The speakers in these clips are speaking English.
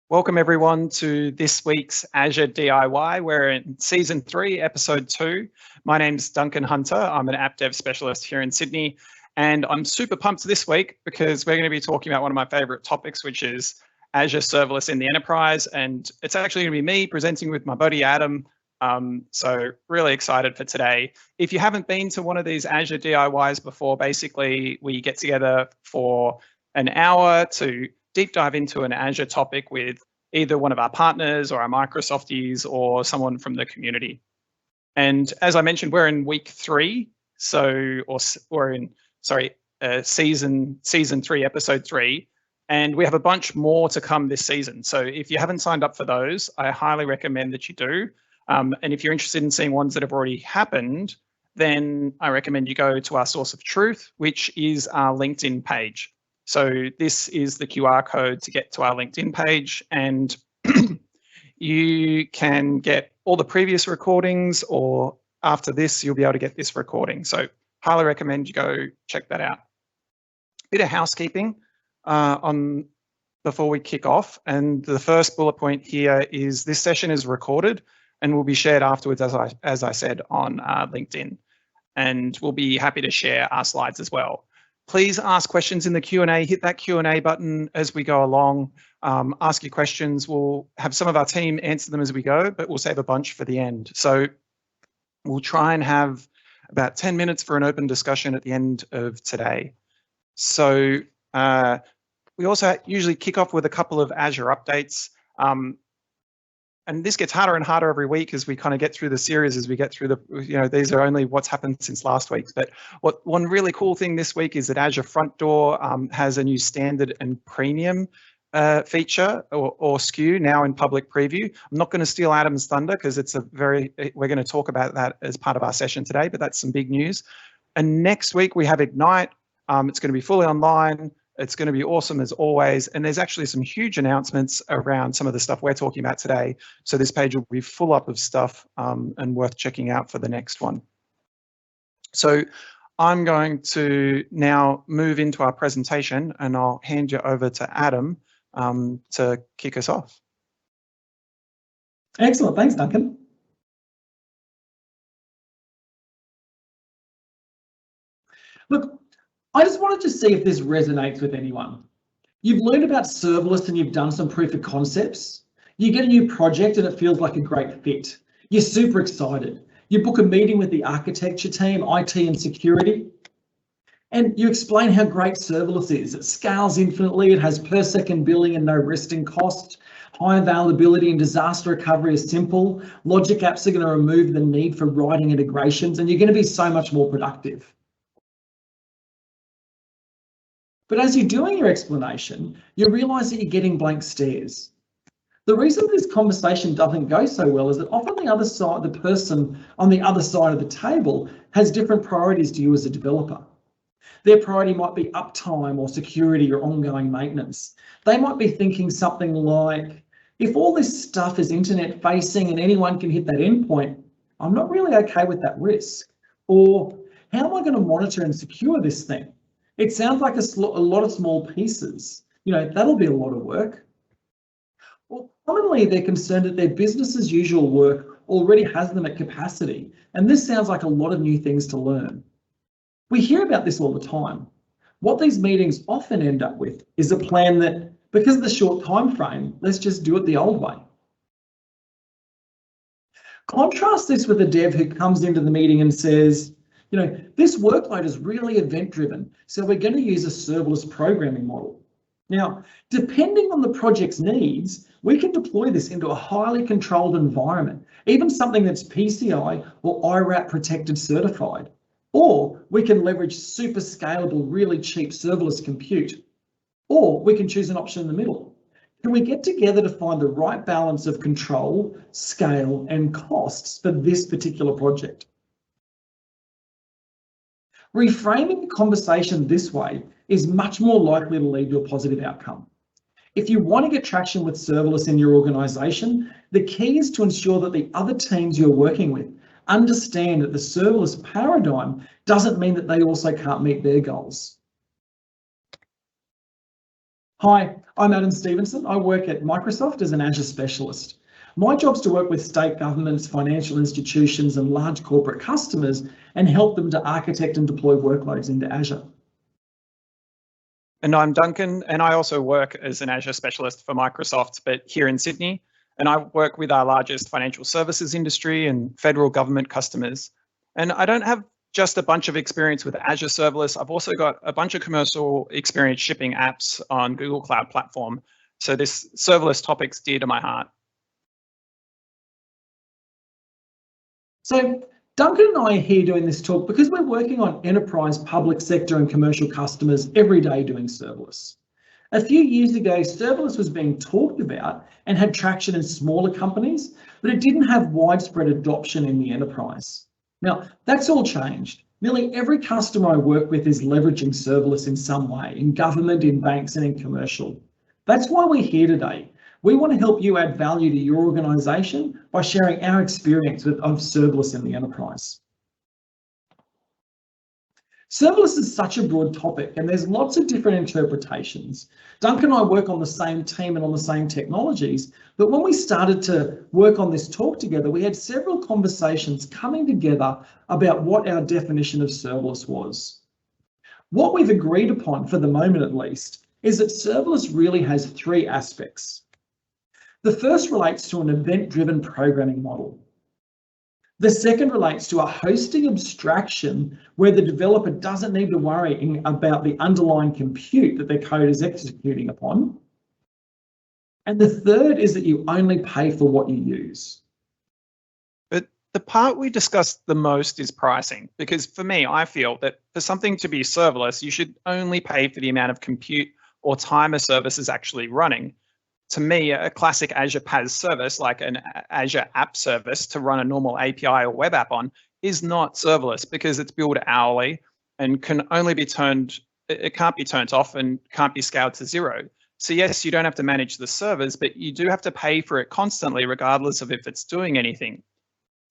Welcome everyone to this week's Azure DIY. We're in season 3, episode 2. My name's Duncan Hunter. I'm an app dev specialist here in Sydney, and I'm super pumped this week because we're going to be talking about one of my favorite topics, which is Azure Serverless in the enterprise. And it's actually going to be me presenting with my buddy Adam. So really excited for today. If you haven't been to one of these Azure DIYs before, basically we get together for an hour to deep dive into an Azure topic with either one of our partners or our Microsofties or someone from the community. And as I mentioned, we're in week 3, season 3, episode 3, and we have a bunch more to come this season. So if you haven't signed up for those, I highly recommend that you do. And if you're interested in seeing ones that have already happened, then I recommend you go to our source of truth, which is our LinkedIn page. So this is the QR code to get to our LinkedIn page, and you can get all the previous recordings, or after this, you'll be able to get this recording. So highly recommend you go check that out. Bit of housekeeping before we kick off. And the first bullet point here is this session is recorded and will be shared afterwards, as I said, on LinkedIn. And we'll be happy to share our slides as well. Please ask questions in the Q&A. Hit that Q&A button as we go along. Ask your questions. We'll have some of our team answer them as we go, but we'll save a bunch for the end. So we'll try and have about 10 minutes for an open discussion at the end of today. So we also usually kick off with a couple of Azure updates. And this gets harder and harder every week as we kind of get through the series, as we get through these are only what's happened since last week. But one really cool thing this week is that Azure FrontDoor has a new standard and premium feature or SKU now in public preview. I'm not going to steal Adam's thunder because we're going to talk about that as part of our session today, but that's some big news. And next week we have Ignite. It's going to be fully online. It's going to be awesome as always. And there's actually some huge announcements around some of the stuff we're talking about today. So this page will be full up of stuff and worth checking out for the next one. So I'm going to now move into our presentation and I'll hand you over to Adam to kick us off. Excellent, thanks, Duncan. Look, I just wanted to see if this resonates with anyone. You've learned about serverless and you've done some proof of concepts. You get a new project and it feels like a great fit. You're super excited. You book a meeting with the architecture team, IT and security, and you explain how great serverless is. It scales infinitely, it has per second billing and no resting cost. High availability and disaster recovery is simple. Logic apps are going to remove the need for writing integrations and you're going to be so much more productive. But as you're doing your explanation, you realise that you're getting blank stares. The reason this conversation doesn't go so well is that often the person on the other side of the table has different priorities to you as a developer. Their priority might be uptime or security or ongoing maintenance. They might be thinking something like, if all this stuff is internet facing and anyone can hit that endpoint, I'm not really okay with that risk. Or how am I going to monitor and secure this thing? It sounds like a lot of small pieces. That'll be a lot of work. Well, commonly they're concerned that their business as usual work already has them at capacity, and this sounds like a lot of new things to learn. We hear about this all the time. What these meetings often end up with is a plan that, because of the short time frame, let's just do it the old way. Contrast this with a dev who comes into the meeting and says, this workload is really event-driven, so we're going to use a serverless programming model. Now, depending on the project's needs, we can deploy this into a highly controlled environment, even something that's PCI or IRAP protected certified. Or we can leverage super scalable, really cheap serverless compute. Or we can choose an option in the middle. Can we get together to find the right balance of control, scale, and costs for this particular project? Reframing the conversation this way is much more likely to lead to a positive outcome. If you want to get traction with serverless in your organisation, the key is to ensure that the other teams you're working with understand that the serverless paradigm doesn't mean that they also can't meet their goals. Hi, I'm Stephenson. I work at Microsoft as an Azure specialist. My job is to work with state governments, financial institutions, and large corporate customers and help them to architect and deploy workloads into Azure. And I'm Duncan, and I also work as an Azure specialist for Microsoft, but here in Sydney. And I work with our largest financial services industry and federal government customers. And I don't have just a bunch of experience with Azure Serverless. I've also got a bunch of commercial experience shipping apps on Google Cloud Platform. So this serverless topic's dear to my heart. So Duncan and I are here doing this talk because we're working on enterprise, public sector and commercial customers every day doing serverless. A few years ago, serverless was being talked about and had traction in smaller companies, but it didn't have widespread adoption in the enterprise. Now, that's all changed. Nearly every customer I work with is leveraging serverless in some way, in government, in banks and in commercial. That's why we're here today. We want to help you add value to your organisation by sharing our experience of serverless in the enterprise. Serverless is such a broad topic and there's lots of different interpretations. Duncan and I work on the same team and on the same technologies, but when we started to work on this talk together, we had several conversations coming together about what our definition of serverless was. What we've agreed upon, for the moment at least, is that serverless really has three aspects. The first relates to an event-driven programming model. The second relates to a hosting abstraction where the developer doesn't need to worry about the underlying compute that their code is executing upon. And the third is that you only pay for what you use. But the part we discussed the most is pricing, because for me, I feel that for something to be serverless, you should only pay for the amount of compute or time a service is actually running. To me, a classic Azure PaaS service, like an Azure app service to run a normal API or web app on, is not serverless because it's billed hourly and can only be it can't be turned off and can't be scaled to zero. So yes, you don't have to manage the servers, but you do have to pay for it constantly, regardless of if it's doing anything.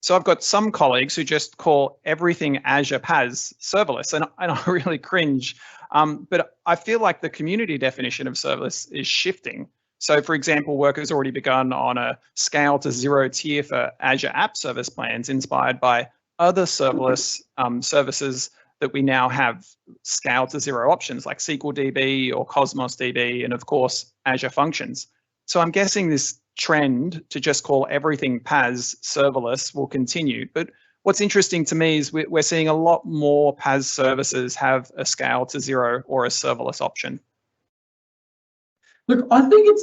So I've got some colleagues who just call everything Azure PaaS serverless, and I really cringe. But I feel like the community definition of serverless is shifting. So for example, work has already begun on a scale to zero tier for Azure App Service plans inspired by other serverless services that we now have scale to zero options like SQL DB or Cosmos DB, and of course, Azure Functions. So I'm guessing this trend to just call everything PaaS serverless will continue. But what's interesting to me is we're seeing a lot more PaaS services have a scale to zero or a serverless option. Look, I think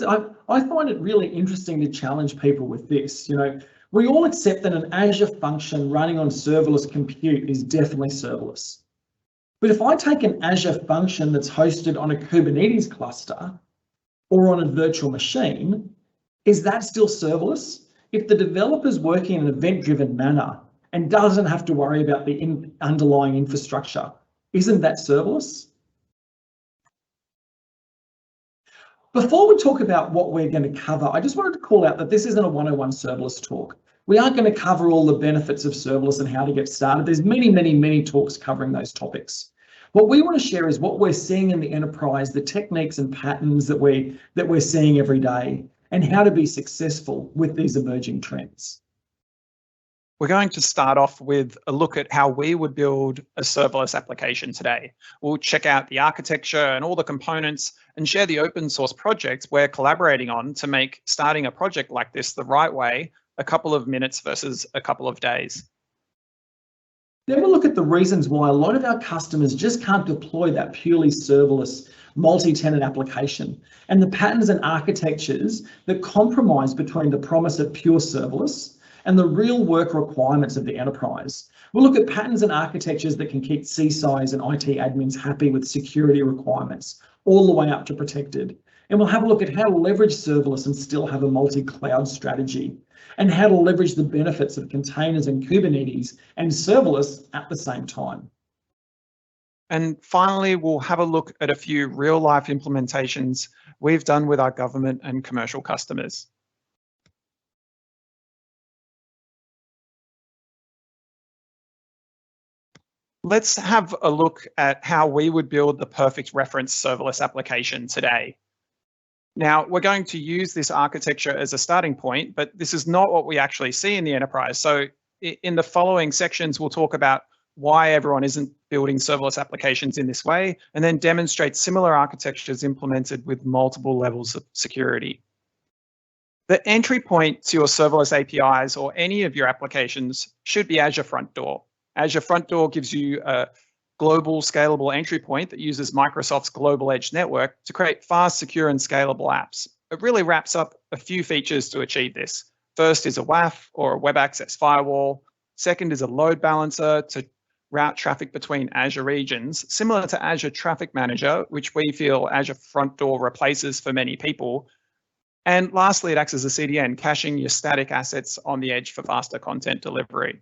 I find it really interesting to challenge people with this. You know, we all accept that an Azure function running on serverless compute is definitely serverless. But if I take an Azure function that's hosted on a Kubernetes cluster or on a virtual machine, is that still serverless? If the developer's working in an event-driven manner and doesn't have to worry about the underlying infrastructure, isn't that serverless? Before we talk about what we're going to cover, I just wanted to call out that this isn't a 101 serverless talk. We aren't going to cover all the benefits of serverless and how to get started. There's many talks covering those topics. What we want to share is what we're seeing in the enterprise, the techniques and patterns that we're seeing every day, and how to be successful with these emerging trends. We're going to start off with a look at how we would build a serverless application today. We'll check out the architecture and all the components and share the open source projects we're collaborating on to make starting a project like this the right way a couple of minutes versus a couple of days. Then we'll look at the reasons why a lot of our customers just can't deploy that purely serverless multi-tenant application and the patterns and architectures that compromise between the promise of pure serverless and the real work requirements of the enterprise. We'll look at patterns and architectures that can keep CISOs and IT admins happy with security requirements, all the way up to protected. And we'll have a look at how to leverage serverless and still have a multi-cloud strategy, and how to leverage the benefits of containers and Kubernetes and serverless at the same time. And finally, we'll have a look at a few real-life implementations we've done with our government and commercial customers. Let's have a look at how we would build the perfect reference serverless application today. Now, we're going to use this architecture as a starting point, but this is not what we actually see in the enterprise. So in the following sections, we'll talk about why everyone isn't building serverless applications in this way, and then demonstrate similar architectures implemented with multiple levels of security. The entry point to your serverless APIs or any of your applications should be Azure FrontDoor. Azure FrontDoor gives you a global scalable entry point that uses Microsoft's global edge network to create fast, secure, and scalable apps. It really wraps up a few features to achieve this. First is a WAF or a web access firewall. Second is a load balancer to route traffic between Azure regions, similar to Azure Traffic Manager, which we feel Azure FrontDoor replaces for many people. And lastly, it acts as a CDN, caching your static assets on the edge for faster content delivery.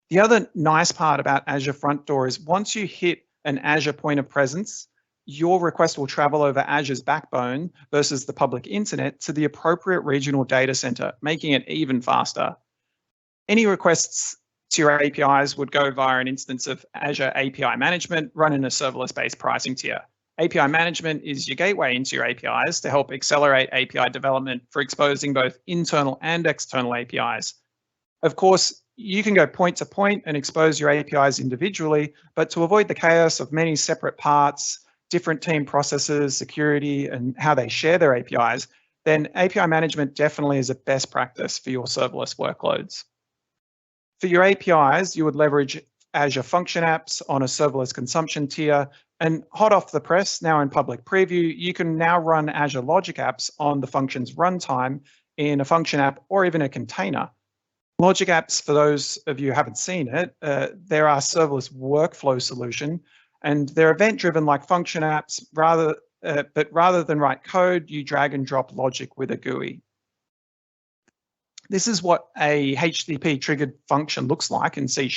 The other nice part about Azure FrontDoor is once you hit an Azure point of presence, your request will travel over Azure's backbone versus the public internet to the appropriate regional data center, making it even faster. Any requests to your APIs would go via an instance of Azure API Management run in a serverless-based pricing tier. API Management is your gateway into your APIs to help accelerate API development for exposing both internal and external APIs. Of course, you can go point to point and expose your APIs individually, but to avoid the chaos of many separate parts, different team processes, security, and how they share their APIs, then API management definitely is a best practice for your serverless workloads. For your APIs, you would leverage Azure Function Apps on a serverless consumption tier, and hot off the press, now in public preview, you can now run Azure Logic Apps on the functions runtime in a function app or even a container. Logic Apps, for those of you who haven't seen it, they're our serverless workflow solution, and they're event-driven like function apps, but rather than write code, you drag and drop logic with a GUI. This is what a HTTP triggered function looks like in C#.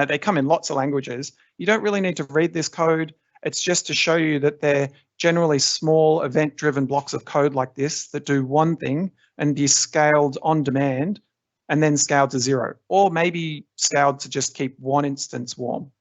They come in lots of languages. You don't really need to read this code. It's just to show you that they're generally small event-driven blocks of code like this that do one thing and be scaled on demand and then scaled to 0, or maybe scaled to just keep one instance warm.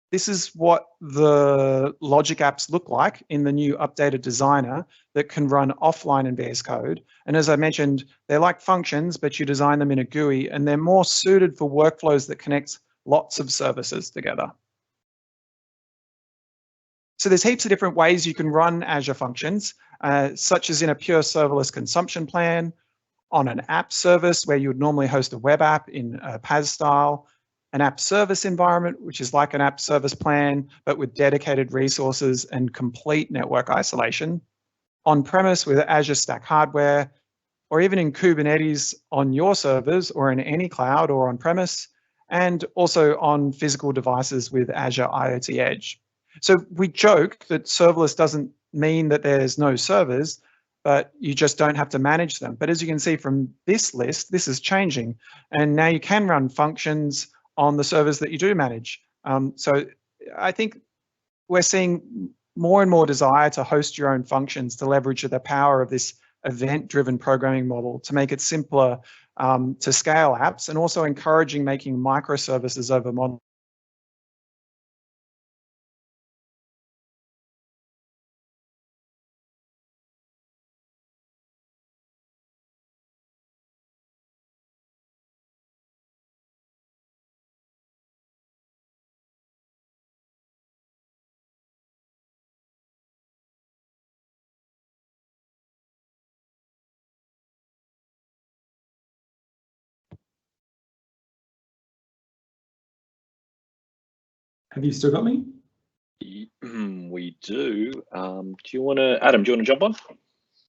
This is what the logic apps look like in the new updated designer that can run offline in VS Code. And as I mentioned, they're like functions, but you design them in a GUI, and they're more suited for workflows that connect lots of services together. So there's heaps of different ways you can run Azure Functions, such as in a pure serverless consumption plan, on an app service where you would normally host a web app in a PaaS style, an app service environment, which is like an app service plan, but with dedicated resources and complete network isolation, on-premise with Azure Stack hardware, or even in Kubernetes on your servers or in any cloud or on-premise, and also on physical devices with Azure IoT Edge. So we joke that serverless doesn't mean that there's no servers, but you just don't have to manage them. But as you can see from this list, this is changing. And now you can run functions on the servers that you do manage. So I think we're seeing more and more desire to host your own functions to leverage the power of this event-driven programming model to make it simpler to scale apps, and also encouraging making microservices over modern. Have you still got me? We do. Do you want to, Adam? Do you want to jump on?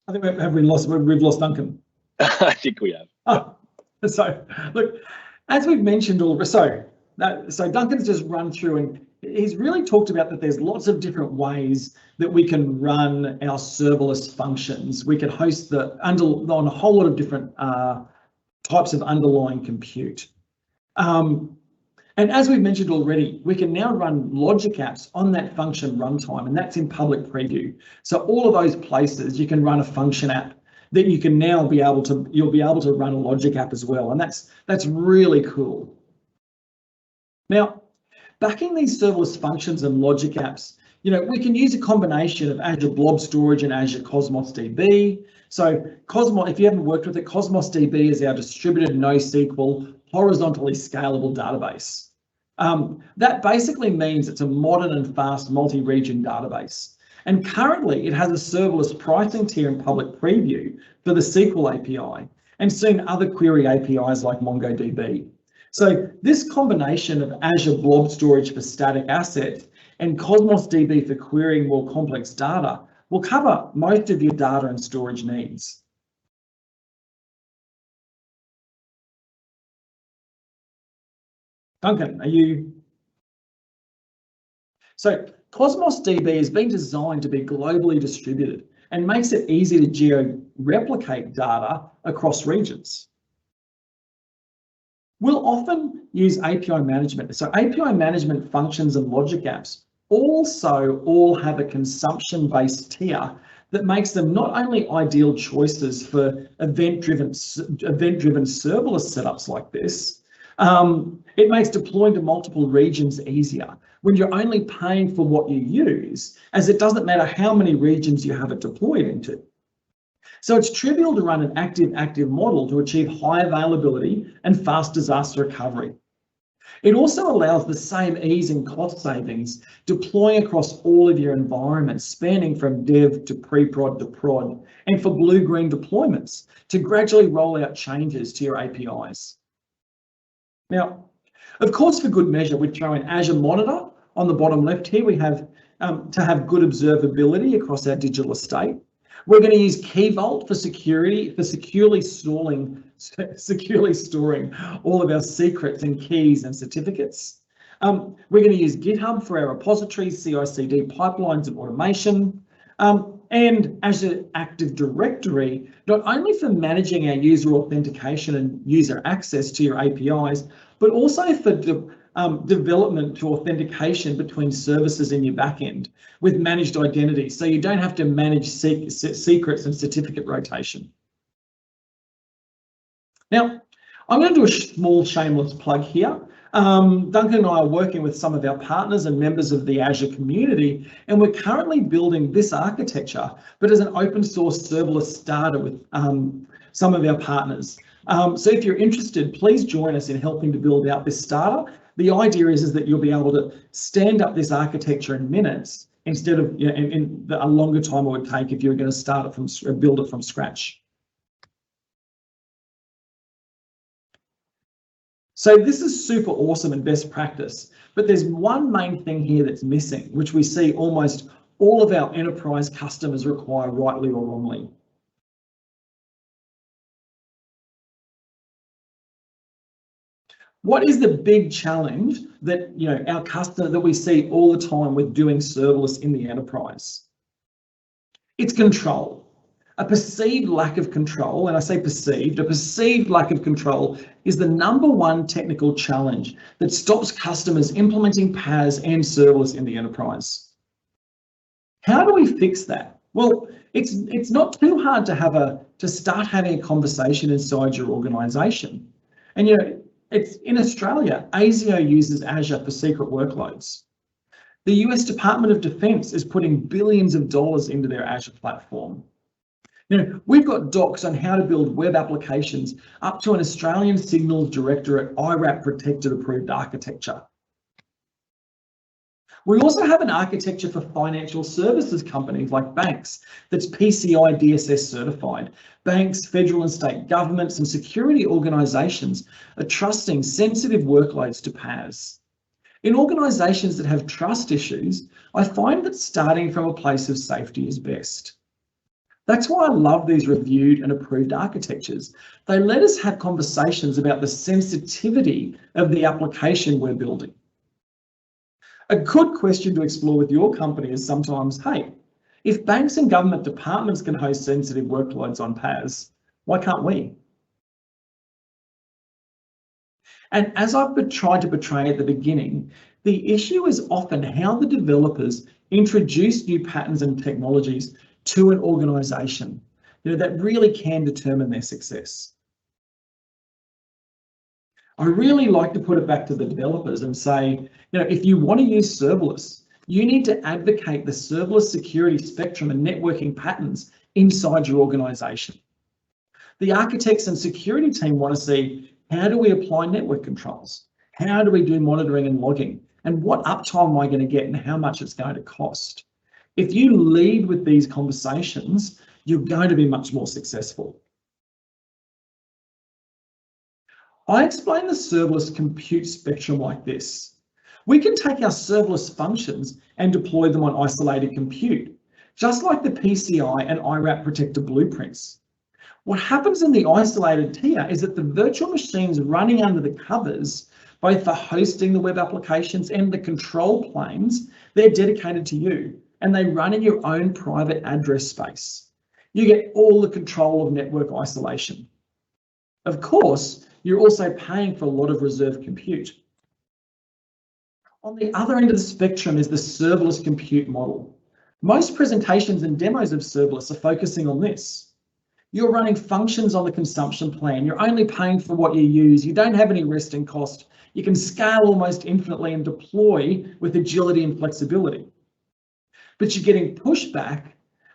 I think we've lost Duncan. I think we have. Oh, so look, as we've mentioned already, so Duncan's just run through and he's really talked about that there's lots of different ways that we can run our serverless functions. We can host on a whole lot of different types of underlying compute. And as we've mentioned already, we can now run logic apps on that function runtime, and that's in public preview. So all of those places you can run a function app that you can now you'll be able to run a logic app as well. And that's really cool. Now, backing these serverless functions and logic apps, we can use a combination of Azure Blob Storage and Azure Cosmos DB. So Cosmos, if you haven't worked with it, Cosmos DB is our distributed NoSQL horizontally scalable database. That basically means it's a modern and fast multi-region database. And currently it has a serverless pricing tier in public preview for the SQL API, and soon other query APIs like MongoDB. So this combination of Azure Blob Storage for static assets and Cosmos DB for querying more complex data will cover most of your data and storage needs. Duncan, are you? So Cosmos DB has been designed to be globally distributed and makes it easy to geo-replicate data across regions. We'll often use API management. So API management functions and logic apps also all have a consumption-based tier that makes them not only ideal choices for event-driven serverless setups like this, it makes deploying to multiple regions easier when you're only paying for what you use, as it doesn't matter how many regions you have it deployed into. So it's trivial to run an active-active model to achieve high availability and fast disaster recovery. It also allows the same ease and cost savings deploying across all of your environments, spanning from dev to pre-prod to prod, and for blue-green deployments to gradually roll out changes to your APIs. Now, of course, for good measure, we throw in Azure Monitor on the bottom left here. We have to have good observability across our digital estate. We're going to use Key Vault for security, for securely storing all of our secrets and keys and certificates. We're going to use GitHub for our repositories, CI/CD pipelines and automation, and Azure Active Directory, not only for managing our user authentication and user access to your APIs, but also for development to authentication between services in your backend with managed identity, so you don't have to manage secrets and certificate rotation. Now, I'm going to do a small shameless plug here. Duncan and I are working with some of our partners and members of the Azure community, and we're currently building this architecture, but as an open source serverless starter with some of our partners. So if you're interested, please join us in helping to build out this starter. The idea is that you'll be able to stand up this architecture in minutes instead of in a longer time it would take if you were going to start it from build it from scratch. So this is super awesome and best practice, but there's one main thing here that's missing, which we see almost all of our enterprise customers require, rightly or wrongly. What is the big challenge that our customer that we see all the time with doing serverless in the enterprise? It's control. A perceived lack of control, and I say perceived, a perceived lack of control is the #1 technical challenge that stops customers implementing PaaS and serverless in the enterprise. How do we fix that? Well, it's not too hard to start having a conversation inside your organization. And it's in Australia, ASIO uses Azure for secret workloads. The US Department of Defense is putting billions of dollars into their Azure platform. We've got docs on how to build web applications up to an Australian Signals Directorate IRAP protected approved architecture. We also have an architecture for financial services companies like banks that's PCI DSS certified. Banks, federal and state governments and security organisations are trusting sensitive workloads to PaaS. In organisations that have trust issues, I find that starting from a place of safety is best. That's why I love these reviewed and approved architectures. They let us have conversations about the sensitivity of the application we're building. A good question to explore with your company is sometimes, hey, if banks and government departments can host sensitive workloads on PaaS, why can't we? And as I've tried to portray at the beginning, the issue is often how the developers introduce new patterns and technologies to an organisation that really can determine their success. I really like to put it back to the developers and say, if you want to use serverless, you need to advocate the serverless security spectrum and networking patterns inside your organization. The architects and security team want to see, how do we apply network controls? How do we do monitoring and logging? And what uptime am I going to get and how much it's going to cost? If you lead with these conversations, you're going to be much more successful. I explain the serverless compute spectrum like this. We can take our serverless functions and deploy them on isolated compute, just like the PCI and IRAP protector blueprints. What happens in the isolated tier is that the virtual machines running under the covers, both for hosting the web applications and the control planes, they're dedicated to you and they run in your own private address space. You get all the control of network isolation. Of course, you're also paying for a lot of reserve compute. On the other end of the spectrum is the serverless compute model. Most presentations and demos of serverless are focusing on this. You're running functions on the consumption plan. You're only paying for what you use. You don't have any resting cost. You can scale almost infinitely and deploy with agility and flexibility. But you're getting pushback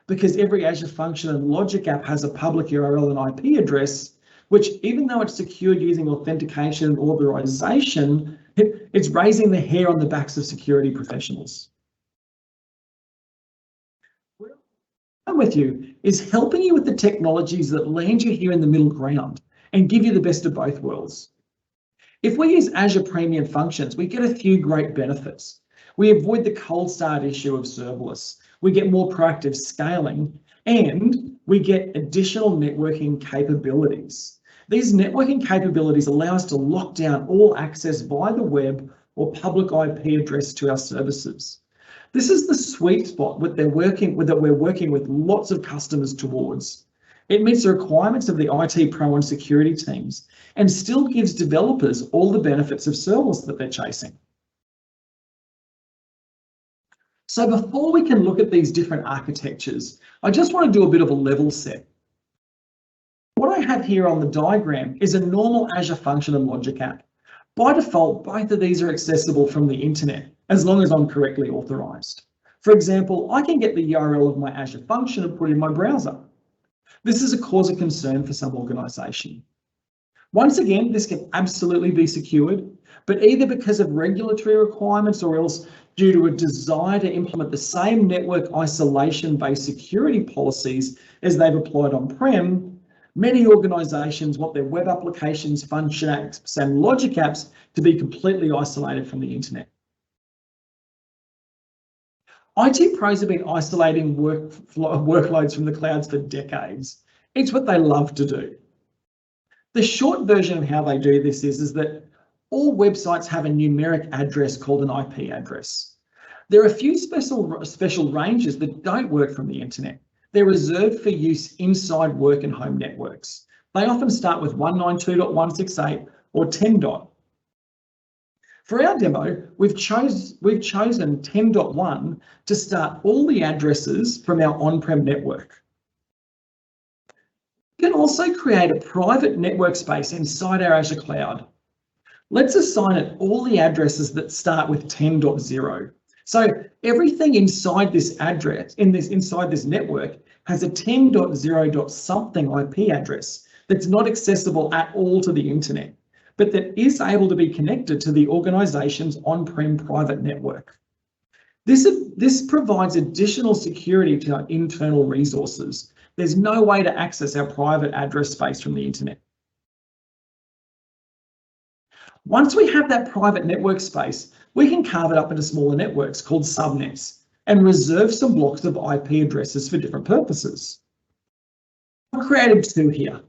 because every Azure function and logic app has a public URL and IP address, which even though it's secured using authentication and authorization, it's raising the hair on the backs of security professionals. Where I'm with you is helping you with the technologies that land you here in the middle ground and give you the best of both worlds. If we use Azure Premium functions, we get a few great benefits. We avoid the cold start issue of serverless. We get more proactive scaling and we get additional networking capabilities. These networking capabilities allow us to lock down all access via the web or public IP address to our services. This is the sweet spot that we're working with lots of customers towards. It meets the requirements of the IT pro and security teams and still gives developers all the benefits of serverless that they're chasing. So before we can look at these different architectures, I just want to do a bit of a level set. What I have here on the diagram is a normal Azure function and logic app. By default, both of these are accessible from the internet, as long as I'm correctly authorized. For example, I can get the URL of my Azure function and put it in my browser. This is a cause of concern for some organization. Once again, this can absolutely be secured, but either because of regulatory requirements or else due to a desire to implement the same network isolation-based security policies as they've applied on-prem, many organizations want their web applications, function apps, and logic apps to be completely isolated from the internet. IT pros have been isolating workloads from the clouds for decades. It's what they love to do. The short version of how they do this is that all websites have a numeric address called an IP address. There are a few special ranges that don't work from the internet. They're reserved for use inside work and home networks. They often start with 192.168 or 10. For our demo, we've chosen 10.1 to start all the addresses from our on-prem network. We can also create a private network space inside our Azure cloud. Let's assign it all the addresses that start with 10.0. So everything inside this address, inside this network, has a 10.0. something IP address that's not accessible at all to the internet, but that is able to be connected to the organization's on-prem private network. This provides additional security to our internal resources. There's no way to access our private address space from the internet. Once we have that private network space, we can carve it up into smaller networks called subnets and reserve some blocks of IP addresses for different purposes. I've created two here,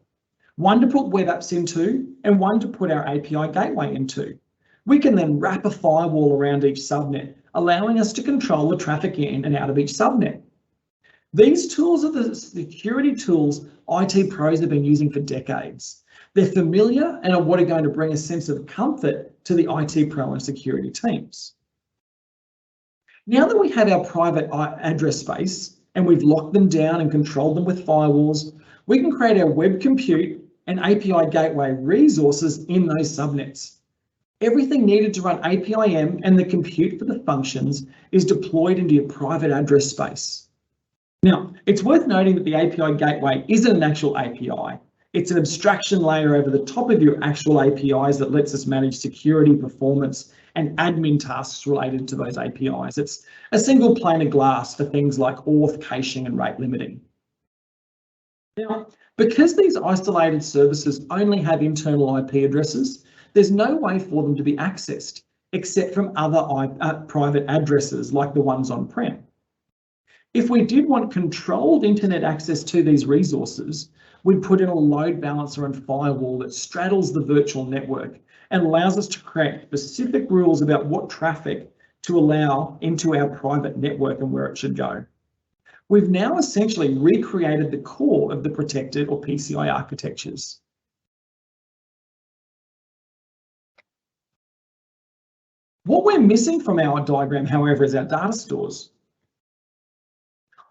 one to put web apps into and one to put our API gateway into. We can then wrap a firewall around each subnet, allowing us to control the traffic in and out of each subnet. These tools are the security tools IT pros have been using for decades. They're familiar and are what are going to bring a sense of comfort to the IT pro and security teams. Now that we have our private address space and we've locked them down and controlled them with firewalls, we can create our web compute and API gateway resources in those subnets. Everything needed to run APIM and the compute for the functions is deployed into your private address space. Now, it's worth noting that the API gateway isn't an actual API. It's an abstraction layer over the top of your actual APIs that lets us manage security, performance, and admin tasks related to those APIs. It's a single pane of glass for things like auth, caching, and rate limiting. Now, because these isolated services only have internal IP addresses, there's no way for them to be accessed except from other private addresses like the ones on-prem. If we did want controlled internet access to these resources, we'd put in a load balancer and firewall that straddles the virtual network and allows us to create specific rules about what traffic to allow into our private network and where it should go. We've now essentially recreated the core of the protected or PCI architectures. What we're missing from our diagram, however, is our data stores.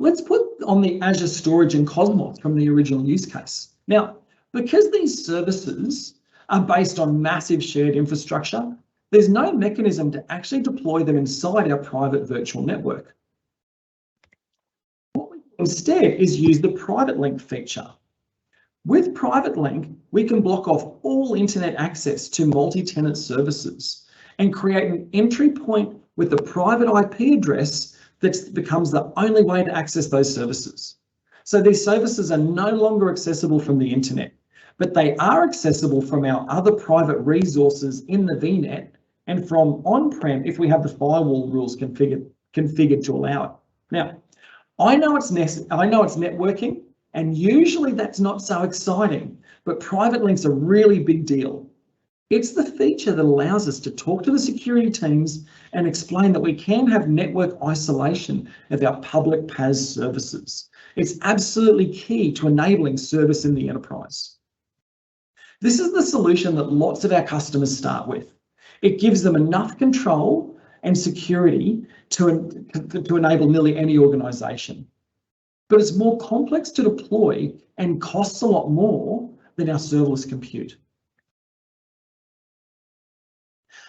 Let's put on the Azure storage and Cosmos from the original use case. Now, because these services are based on massive shared infrastructure, there's no mechanism to actually deploy them inside our private virtual network. What we do instead is use the private link feature. With private link, we can block off all internet access to multi-tenant services and create an entry point with the private IP address that becomes the only way to access those services. So these services are no longer accessible from the internet, but they are accessible from our other private resources in the VNet and from on-prem if we have the firewall rules configured to allow it. Now, I know it's networking, and usually that's not so exciting, but private link's a really big deal. It's the feature that allows us to talk to the security teams and explain that we can have network isolation of our public PaaS services. It's absolutely key to enabling service in the enterprise. This is the solution that lots of our customers start with. It gives them enough control and security to enable nearly any organisation. But it's more complex to deploy and costs a lot more than our serverless compute.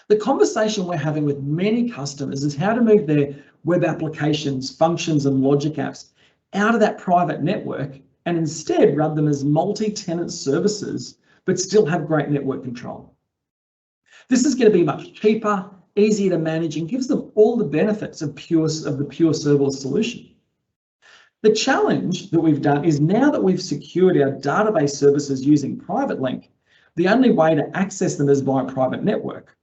The conversation we're having with many customers is how to move their web applications, functions, and logic apps out of that private network and instead run them as multi-tenant services, but still have great network control. This is going to be much cheaper, easier to manage, and gives them all the benefits of the pure serverless solution. The challenge that we've done is now that we've secured our database services using private link, the only way to access them is via private network,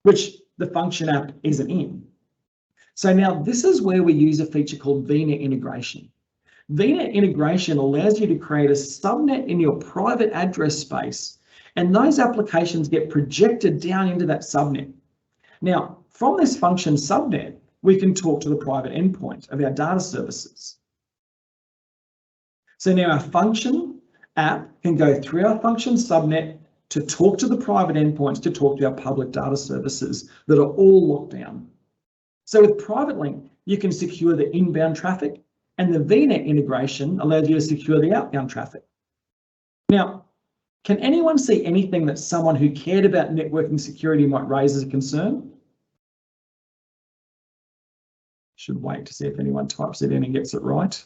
which the function app isn't in. So now this is where we use a feature called VNet integration. VNet integration allows you to create a subnet in your private address space, and those applications get projected down into that subnet. Now, from this function subnet, we can talk to the private endpoint of our data services. So now our function app can go through our function subnet to talk to the private endpoints, to talk to our public data services that are all locked down. So with private link, you can secure the inbound traffic, and the VNet integration allows you to secure the outbound traffic. Now, can anyone see anything that someone who cared about networking security might raise as a concern? Should wait to see if anyone types it in and gets it right.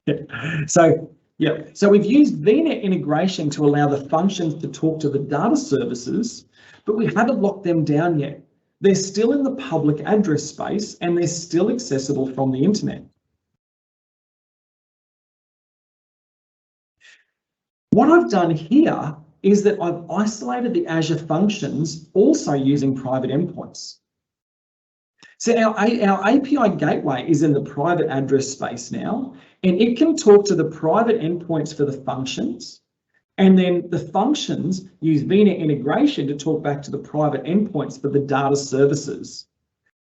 Yeah. So we've used VNet integration to allow the functions to talk to the data services, but we haven't locked them down yet. They're still in the public address space and they're still accessible from the internet. What I've done here is that I've isolated the Azure functions also using private endpoints. So our API gateway is in the private address space now, and it can talk to the private endpoints for the functions, and then the functions use VNet integration to talk back to the private endpoints for the data services.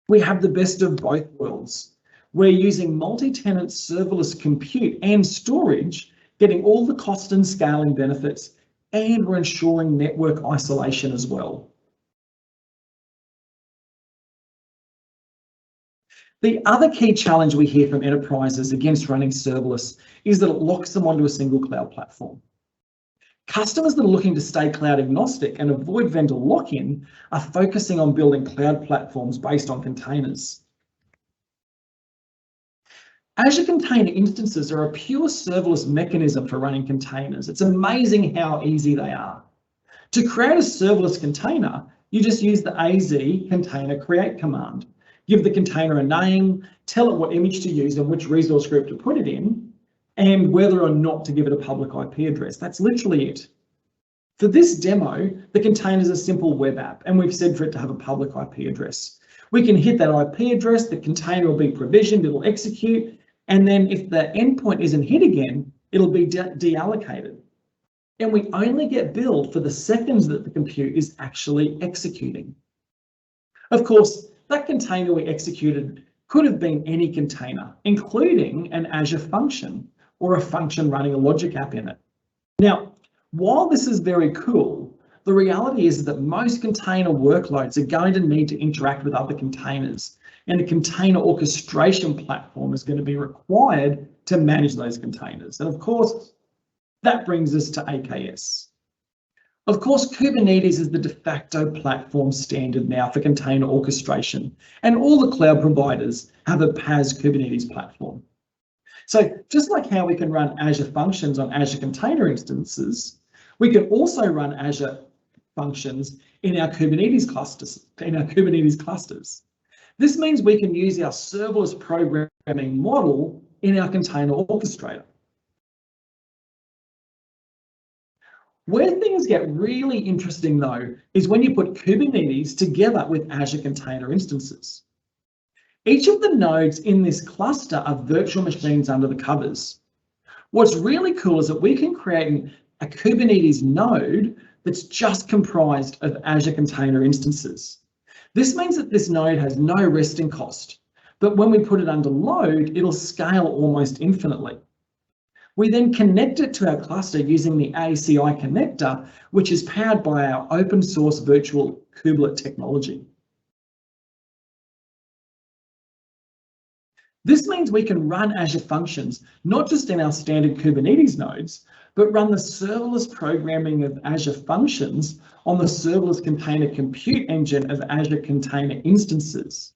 We have the best of both worlds. We're using multi-tenant serverless compute and storage, getting all the cost and scaling benefits, and we're ensuring network isolation as well. The other key challenge we hear from enterprises against running serverless is that it locks them onto a single cloud platform. Customers that are looking to stay cloud agnostic and avoid vendor lock-in are focusing on building cloud platforms based on containers. Azure Container Instances are a pure serverless mechanism for running containers. It's amazing how easy they are. To create a serverless container, you just use the AZ container create command. Give the container a name, tell it what image to use and which resource group to put it in, and whether or not to give it a public IP address. That's literally it. For this demo, the container is a simple web app, and we've said for it to have a public IP address. We can hit that IP address, the container will be provisioned, it'll execute, and then if the endpoint isn't hit again, it'll be deallocated. And we only get billed for the seconds that the compute is actually executing. Of course, that container we executed could have been any container, including an Azure function or a function running a logic app in it. Now, while this is very cool, the reality is that most container workloads are going to need to interact with other containers, and a container orchestration platform is going to be required to manage those containers. And of course, that brings us to AKS. Of course, Kubernetes is the de facto platform standard now for container orchestration, and all the cloud providers have a PaaS Kubernetes platform. So just like how we can run Azure Functions on Azure Container Instances, we can also run Azure Functions in our Kubernetes clusters. This means we can use our serverless programming model in our container orchestrator. Where things get really interesting though, is when you put Kubernetes together with Azure Container Instances. Each of the nodes in this cluster are virtual machines under the covers. What's really cool is that we can create a Kubernetes node that's just comprised of Azure Container Instances. This means that this node has no resting cost, but when we put it under load, it'll scale almost infinitely. We then connect it to our cluster using the ACI connector, which is powered by our open source virtual kubelet technology. This means we can run Azure Functions, not just in our standard Kubernetes nodes, but run the serverless programming of Azure Functions on the Serverless Container Compute engine of Azure Container Instances.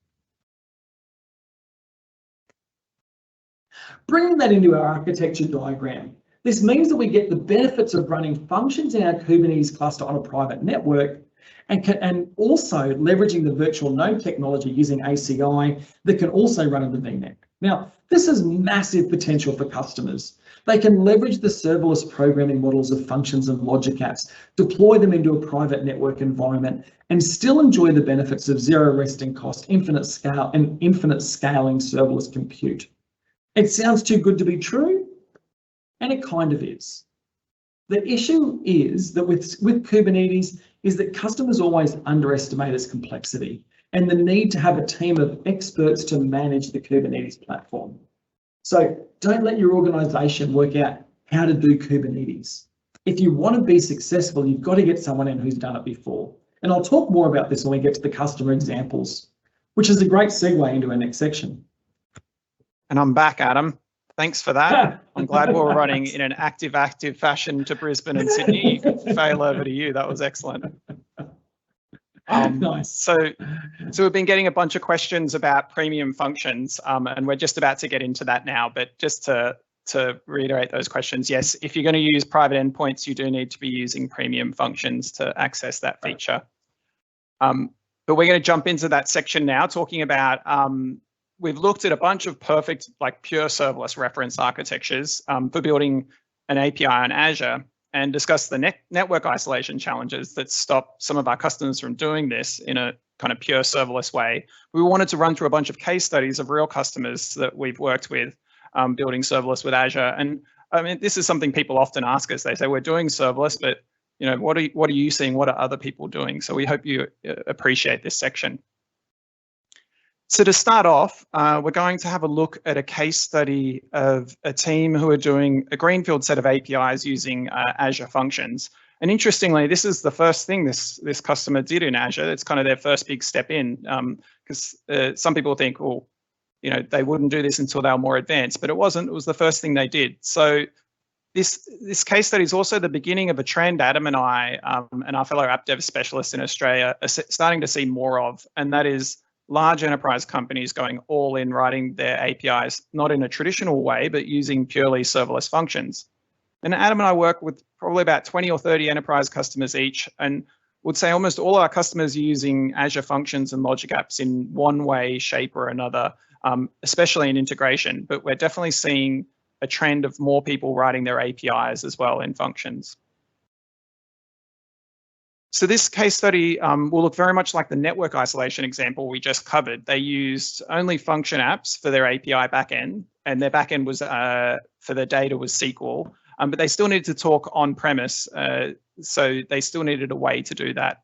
Bringing that into our architecture diagram, this means that we get the benefits of running functions in our Kubernetes cluster on a private network and also leveraging the virtual node technology using ACI that can also run in the VNet. Now, this has massive potential for customers. They can leverage the serverless programming models of functions and logic apps, deploy them into a private network environment, and still enjoy the benefits of zero resting cost, infinite scale, and infinite scaling serverless compute. It sounds too good to be true, and it kind of is. The issue is that with Kubernetes is that customers always underestimate its complexity and the need to have a team of experts to manage the Kubernetes platform. So don't let your organization work out how to do Kubernetes. If you want to be successful, you've got to get someone in who's done it before. And I'll talk more about this when we get to the customer examples, which is a great segue into our next section. And I'm back, Adam. Thanks for that. I'm glad we're running in an active fashion to Brisbane and Sydney. Fail over to you. That was excellent. Nice. So we've been getting a bunch of questions about premium functions, and we're just about to get into that now. But just to reiterate those questions, yes, if you're going to use private endpoints, you do need to be using premium functions to access that feature. But we're going to jump into that section now, talking about we've looked at a bunch of perfect, like pure serverless reference architectures for building an API on Azure, and discuss the network isolation challenges that stop some of our customers from doing this in a kind of pure serverless way. We wanted to run through a bunch of case studies of real customers that we've worked with building serverless with Azure. And I mean, this is something people often ask us. They say, we're doing serverless, but you know, what are you seeing? What are other people doing? So we hope you appreciate this section. So to start off, we're going to have a look at a case study of a team who are doing a greenfield set of APIs using Azure Functions. And interestingly, this is the first thing this customer did in Azure. It's kind of their first big step in, because some people think, well, you know, they wouldn't do this until they were more advanced, but it wasn't. It was the first thing they did. So This case study is also the beginning of a trend Adam and I and our fellow app dev specialists in Australia are starting to see more of, and that is large enterprise companies going all in writing their APIs, not in a traditional way, but using purely serverless functions. And Adam and I work with probably about 20 or 30 enterprise customers each, and would say almost all our customers are using Azure Functions and Logic Apps in one way, shape, or another, especially in integration. But we're definitely seeing a trend of more people writing their APIs as well in functions. So this case study will look very much like the network isolation example we just covered. They used only function apps for their API backend, and their backend was for the data was SQL, but they still needed to talk on premise, so they still needed a way to do that.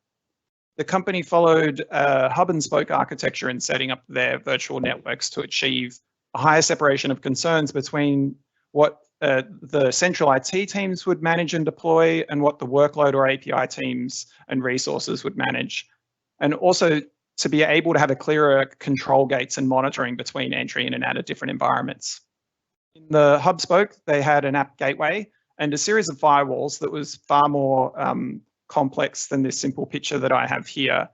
The company followed a hub and spoke architecture in setting up their virtual networks to achieve a higher separation of concerns between what the central IT teams would manage and deploy and what the workload or API teams and resources would manage. And also to be able to have a clearer control gates and monitoring between entry in and out of different environments. In the hub spoke, they had an app gateway and a series of firewalls that was far more complex than this simple picture that I have here.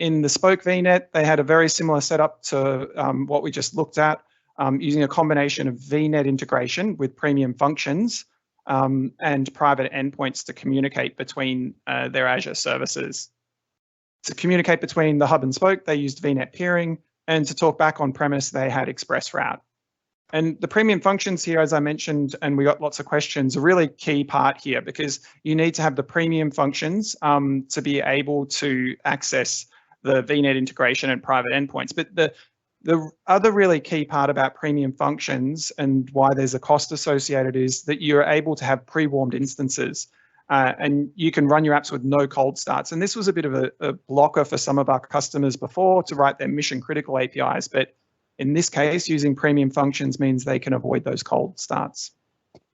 In the spoke VNet, they had a very similar setup to what we just looked at, using a combination of VNet integration with premium functions and private endpoints to communicate between their Azure services. To communicate between the hub and spoke, they used VNet peering, and to talk back on premise, they had ExpressRoute. And the premium functions here, as I mentioned, and we got lots of questions, a really key part here because you need to have the premium functions to be able to access the VNet integration and private endpoints. But the other really key part about premium functions and why there's a cost associated is that you're able to have pre-warmed instances and you can run your apps with no cold starts. And this was a bit of a blocker for some of our customers before to write their mission critical APIs. But in this case, using premium functions means they can avoid those cold starts.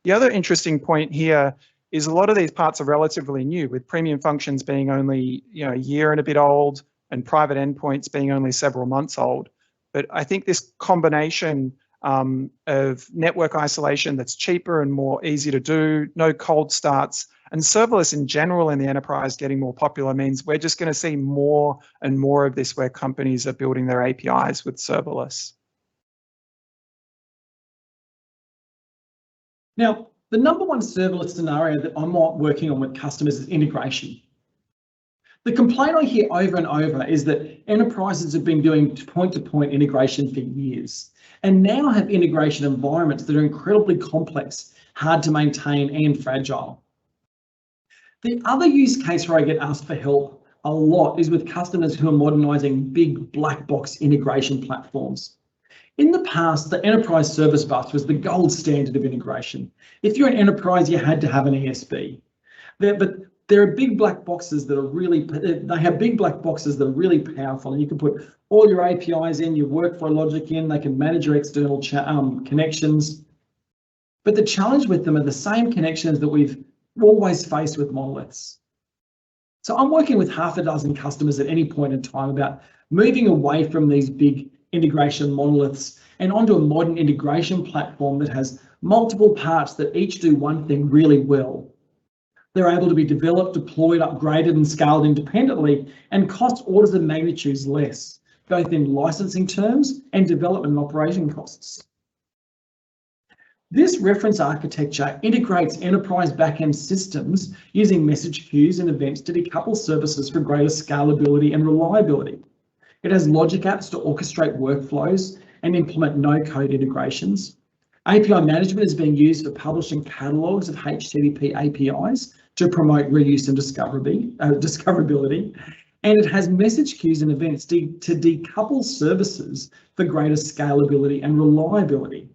The other interesting point here is a lot of these parts are relatively new, with premium functions being only a year and a bit old and private endpoints being only several months old. But I think this combination of network isolation that's cheaper and more easy to do, no cold starts, and serverless in general in the enterprise getting more popular means we're just going to see more and more of this where companies are building their APIs with serverless. Now, the number one serverless scenario that I'm working on with customers is integration. The complaint I hear over and over is that enterprises have been doing point-to-point integration for years and now have integration environments that are incredibly complex, hard to maintain and fragile. The other use case where I get asked for help a lot is with customers who are modernizing big black box integration platforms. In the past, the enterprise service bus was the gold standard of integration. If you're an enterprise, you had to have an ESB. But there are big black boxes that are really, they have big black boxes that are really powerful, and you can put all your APIs in, your workflow logic in, they can manage your external connections. But the challenge with them are the same connections that we've always faced with monoliths. So I'm working with half a dozen customers at any point in time about moving away from these big integration monoliths and onto a modern integration platform that has multiple parts that each do one thing really well. They're able to be developed, deployed, upgraded and scaled independently and cost orders of magnitudes less, both in licensing terms and development and operation costs. This reference architecture integrates enterprise backend systems using message queues and events to decouple services for greater scalability and reliability. It has logic apps to orchestrate workflows and implement no-code integrations. API management is being used for publishing catalogs of HTTP APIs to promote reuse and discoverability. And it has message queues and events to decouple services for greater scalability and reliability.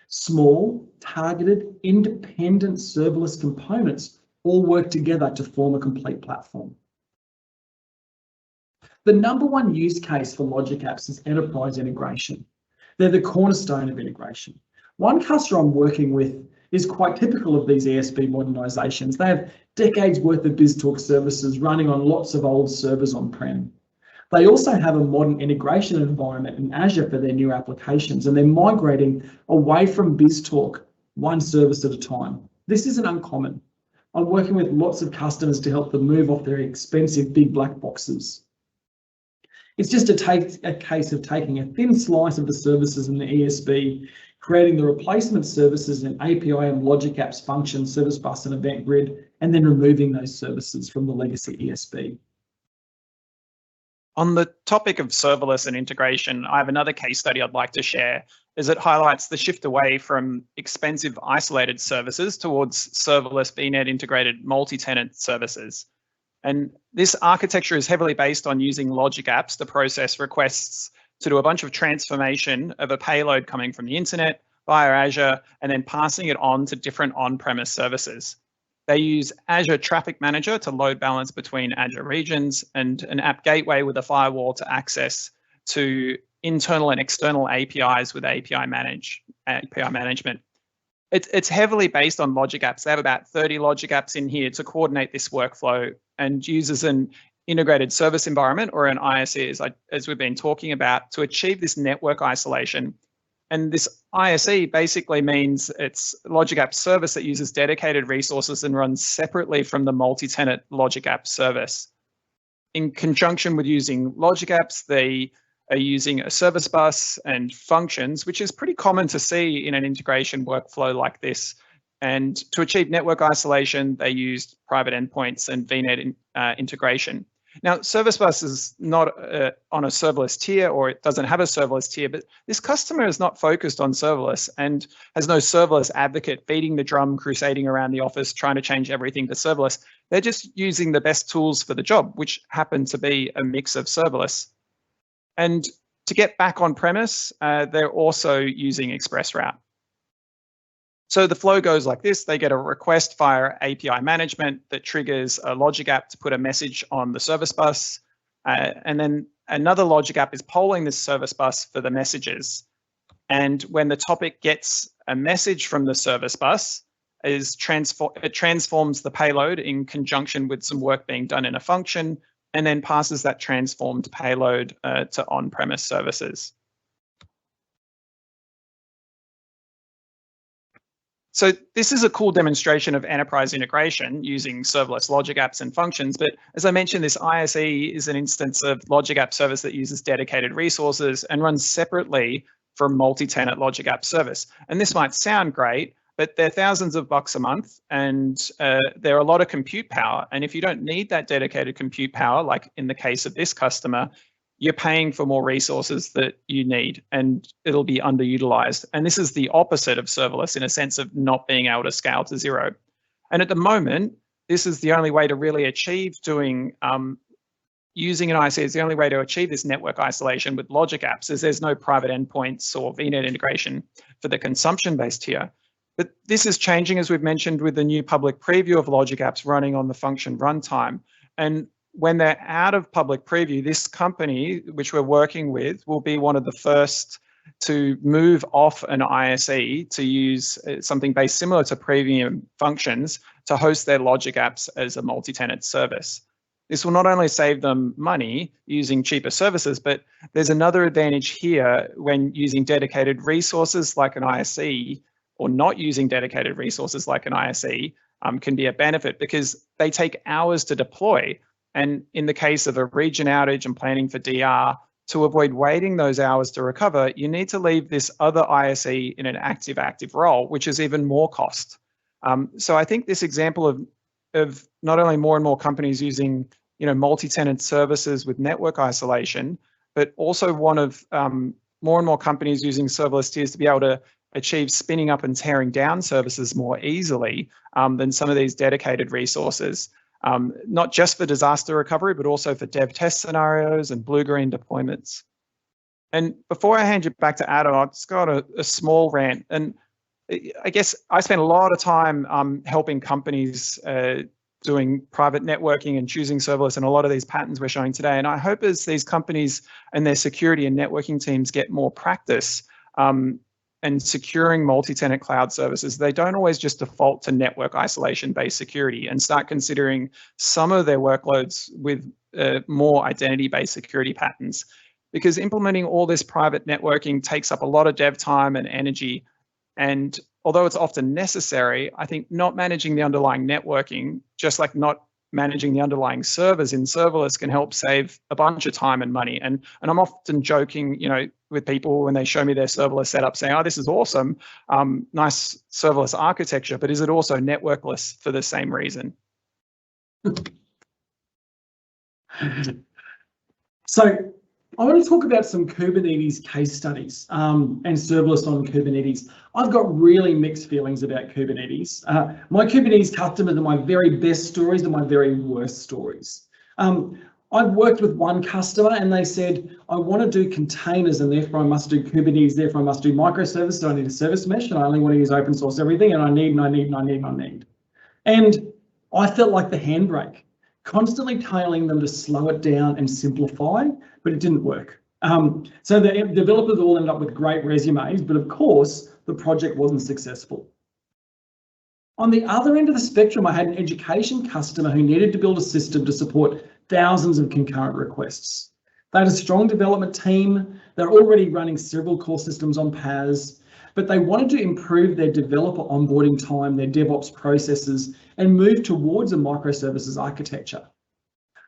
Small, targeted, independent serverless components all work together to form a complete platform. The number one use case for logic apps is enterprise integration. They're the cornerstone of integration. One customer I'm working with is quite typical of these ESB modernizations. They have decades worth of BizTalk services running on lots of old servers on-prem. They also have a modern integration environment in Azure for their new applications, and they're migrating away from BizTalk one service at a time. This isn't uncommon. I'm working with lots of customers to help them move off their expensive big black boxes. It's just a case of taking a thin slice of the services in the ESB, creating the replacement services in API and logic apps, functions, service bus and event grid, and then removing those services from the legacy ESB. On the topic of serverless and integration, I have another case study I'd like to share, as it highlights the shift away from expensive isolated services towards serverless VNet integrated multi-tenant services. And this architecture is heavily based on using logic apps to process requests to do a bunch of transformation of a payload coming from the internet via Azure and then passing it on to different on-premise services. They use Azure Traffic Manager to load balance between Azure regions and an app gateway with a firewall to access to internal and external APIs with API management. It's heavily based on logic apps. They have about 30 logic apps in here to coordinate this workflow and uses an integrated service environment or an ISE, as we've been talking about, to achieve this network isolation. And this ISE basically means it's logic app service that uses dedicated resources and runs separately from the multi-tenant logic app service. In conjunction with using logic apps, they are using a service bus and functions, which is pretty common to see in an integration workflow like this. And to achieve network isolation, they used private endpoints and VNet integration. Now, Service Bus is not on a serverless tier, or it doesn't have a serverless tier, but this customer is not focused on serverless and has no serverless advocate beating the drum, crusading around the office, trying to change everything to serverless. They're just using the best tools for the job, which happen to be a mix of serverless. And to get back on premise, they're also using ExpressRoute. So the flow goes like this. They get a request via API management that triggers a logic app to put a message on the service bus. And then another logic app is polling this service bus for the messages. And when the topic gets a message from the service bus, it transforms the payload in conjunction with some work being done in a function, and then passes that transformed payload to on-premise services. So this is a cool demonstration of enterprise integration using serverless logic apps and functions. But as I mentioned, this ISE is an instance of logic app service that uses dedicated resources and runs separately from multi-tenant logic app service. And this might sound great, but they're thousands of bucks a month, and they're a lot of compute power. And if you don't need that dedicated compute power, like in the case of this customer, you're paying for more resources that you need, and it'll be underutilized. And this is the opposite of serverless in a sense of not being able to scale to zero. And at the moment, this is the only way to really achieve doing, using an IC is the only way to achieve this network isolation with logic apps, is there's no private endpoints or VNet integration for the consumption-based tier. But this is changing, as we've mentioned, with the new public preview of logic apps running on the function runtime. And when they're out of public preview, this company, which we're working with, will be one of the first to move off an ISE to use something based similar to premium functions to host their logic apps as a multi-tenant service. This will not only save them money using cheaper services, but there's another advantage here when using dedicated resources like an ISE, or not using dedicated resources like an ISE can be a benefit because they take hours to deploy. And in the case of a region outage and planning for DR, to avoid waiting those hours to recover, you need to leave this other ISE in an active role, which is even more cost. So I think this example of not only more and more companies using multi-tenant services with network isolation, but also one of more and more companies using serverless tiers to be able to achieve spinning up and tearing down services more easily than some of these dedicated resources. Not just for disaster recovery, but also for dev test scenarios and blue-green deployments. And before I hand you back to Adam, I've just got a small rant. And I guess I spent a lot of time helping companies doing private networking and choosing serverless and a lot of these patterns we're showing today. And I hope as these companies and their security and networking teams get more practice and securing multi-tenant cloud services, they don't always just default to network isolation-based security and start considering some of their workloads with more identity-based security patterns. Because implementing all this private networking takes up a lot of dev time and energy. And although it's often necessary, I think not managing the underlying networking, just like not managing the underlying servers in serverless, can help save a bunch of time and money. And I'm often joking, with people when they show me their serverless setup, saying, "Oh, this is awesome, nice serverless architecture, but is it also networkless for the same reason?" So I want to talk about some Kubernetes case studies and serverless on Kubernetes. I've got really mixed feelings about Kubernetes. My Kubernetes customers are my very best stories and my very worst stories. I've worked with one customer and they said, "I want to do containers and therefore I must do Kubernetes, therefore I must do microservices, so I need a service mesh and I only want to use open source everything and I need. And I felt like the handbrake, constantly telling them to slow it down and simplify, but it didn't work. So the developers all ended up with great resumes, but of course the project wasn't successful. On the other end of the spectrum, I had an education customer who needed to build a system to support thousands of concurrent requests. They had a strong development team. They're already running several core systems on PaaS, but they wanted to improve their developer onboarding time, their DevOps processes, and move towards a microservices architecture.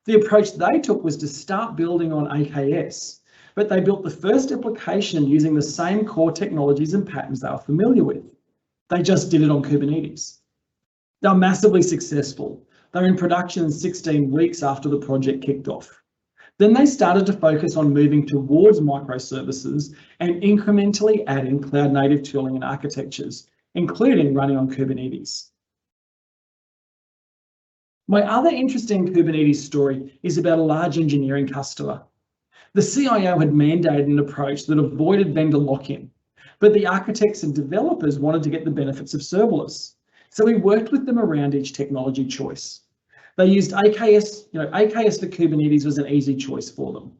The approach they took was to start building on AKS, but they built the first application using the same core technologies and patterns they were familiar with. They just did it on Kubernetes. They're massively successful. They're in production in 16 weeks after the project kicked off. Then they started to focus on moving towards microservices and incrementally adding cloud native tooling and architectures, including running on Kubernetes. My other interesting Kubernetes story is about a large engineering customer. The CIO had mandated an approach that avoided vendor lock-in, but the architects and developers wanted to get the benefits of serverless. So we worked with them around each technology choice. They used AKS, AKS for Kubernetes was an easy choice for them.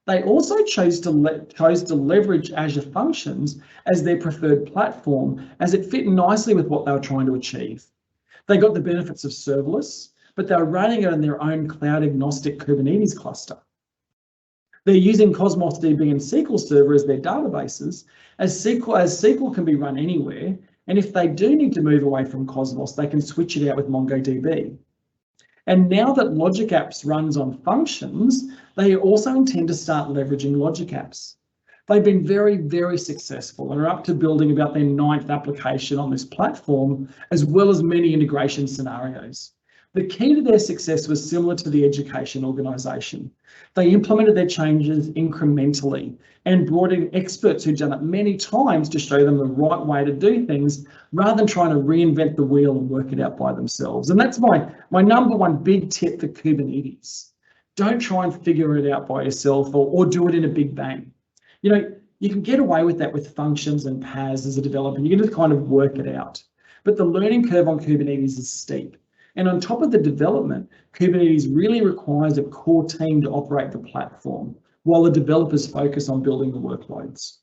They also chose to leverage Azure Functions as their preferred platform, as it fit nicely with what they were trying to achieve. They got the benefits of serverless, but they were running it on their own cloud agnostic Kubernetes cluster. They're using Cosmos DB and SQL Server as their databases, as SQL can be run anywhere. And if they do need to move away from Cosmos, they can switch it out with MongoDB. And now that Logic Apps runs on Functions, they also intend to start leveraging Logic Apps. They've been very, very successful and are up to building about their 9th application on this platform, as well as many integration scenarios. The key to their success was similar to the education organisation. They implemented their changes incrementally and brought in experts who'd done it many times to show them the right way to do things, rather than trying to reinvent the wheel and work it out by themselves. And that's my number one big tip for Kubernetes. Don't try and figure it out by yourself or do it in a big bang. You can get away with that with functions and PaaS as a developer. You can just kind of work it out. But the learning curve on Kubernetes is steep. And on top of the development, Kubernetes really requires a core team to operate the platform, while the developers focus on building the workloads.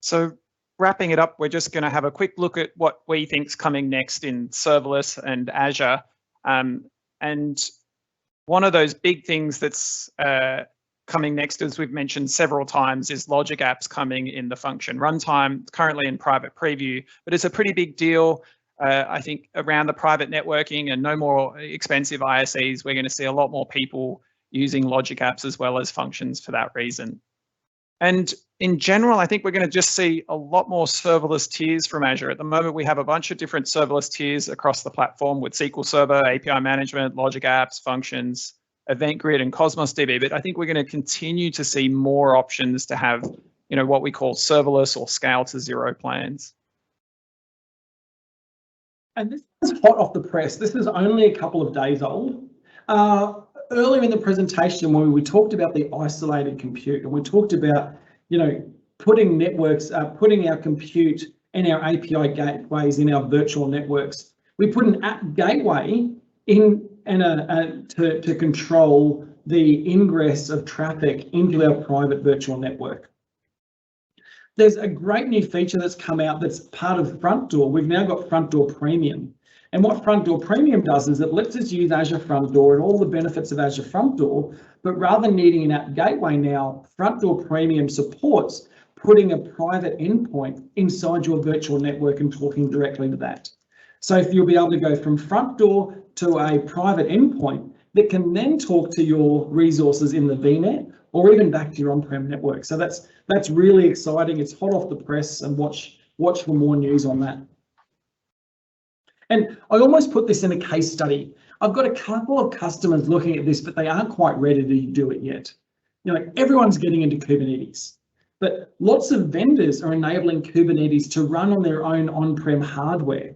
So wrapping it up, we're just going to have a quick look at what we think's coming next in serverless and Azure. And one of those big things that's coming next, as we've mentioned several times, is Logic Apps coming in the function runtime. It's currently in private preview, but it's a pretty big deal. I think around the private networking and no more expensive ISEs, we're going to see a lot more people using Logic Apps as well as functions for that reason. And in general, I think we're going to just see a lot more serverless tiers from Azure. At the moment, we have a bunch of different serverless tiers across the platform with SQL Server, API management, Logic Apps, functions, Event Grid, and Cosmos DB. But I think we're going to continue to see more options to have, what we call serverless or scale to zero plans. And this is hot off the press. This is only a couple of days old. Earlier in the presentation, when we talked about the isolated compute, and we talked about, putting networks, putting our compute and our API gateways in our virtual networks, we put an app gateway in and to control the ingress of traffic into our private virtual network. There's a great new feature that's come out that's part of FrontDoor. We've now got FrontDoor Premium. And what FrontDoor Premium does is it lets us use Azure FrontDoor and all the benefits of Azure FrontDoor, but rather than needing an app gateway now, FrontDoor Premium supports putting a private endpoint inside your virtual network and talking directly to that. So if you'll be able to go from FrontDoor to a private endpoint that can then talk to your resources in the VNet or even back to your on-prem network. So that's really exciting. It's hot off the press, and watch for more news on that. And I almost put this in a case study. I've got a couple of customers looking at this, but they aren't quite ready to do it yet. You know, everyone's getting into Kubernetes, but lots of vendors are enabling Kubernetes to run on their own on-prem hardware.